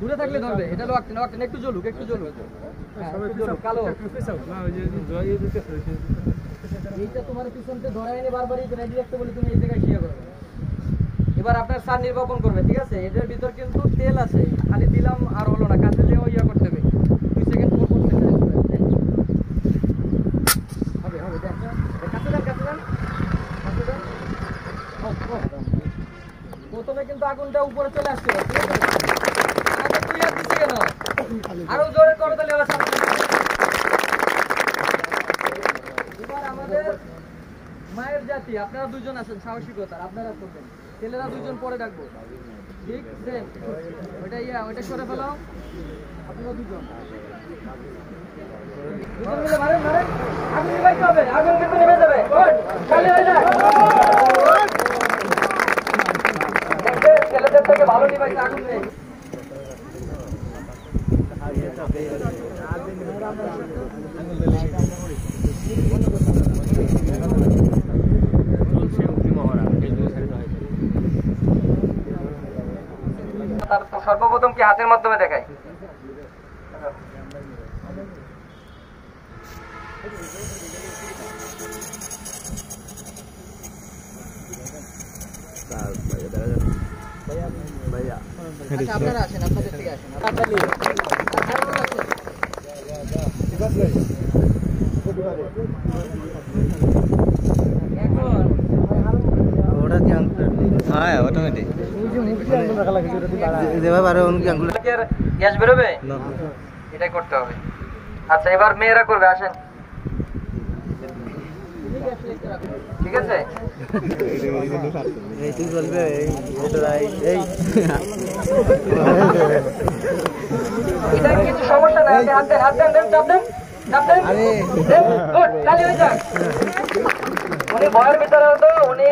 দূরে থাকলে ধরবে। এটা লোকটা একটু জ্বলুক, একটু জ্বলুক। কালো এইটা তোমার পিছনতে ধরাই নি, বারবারই রেডি রাখতে বলি, তুমি এই জায়গায় শিয়া করবে। এবার আপনার সার নির্বাপন করবে, ঠিক আছে? এটার ভিতর কিন্তু তেল আছে, খালি দিলাম আর হলো না, কাছে যেও ইয়া করতে হবে। 2 সেকেন্ড পর পর তেল হবে হবে। দেন কাছে দেন, কাছে দেন, কাছে দেন। প্রথমে কিন্তু আগুনটা উপরে চলে আসছে, ঠিক আছে? আগে তুই আর দিছে কেন? আরো জোরে করো তাহলে আবার সামনে। এবার আমাদের মায়ের জাতি, আপনারা দুইজন আছেন সাহসিকতার, আপনারা করবেন। ছেলেরা দুইজন পরে ডাকবো, ঠিক সেম। ওইটা সরে ফেলাও, আপনারা দুজন মিলে মারেন মারেন। আগুন নিভাইতে হবে, আগুন কিন্তু নেমে যাবে। খালি হয়ে যায়। ছেলেদের থেকে ভালো নিভাইতে আগুন নেই। সর্বপ্রথম কি হাতের মাধ্যমে দেখাই? আপনারা আসেন, আপনাদের থেকে আসেন। গ্যাস বেরোবে, এটাই করতে হবে। আচ্ছা এবার মেয়েরা করবে, আসেন, ঠিক আছে? এটা কিছু সমস্যা নাই, হাত দেন, হাত দেন, চাপ দেন, চাপ দেন। গুড, খালি হয়ে যাক। উনি ভয়ের ভিতরে হতো, উনি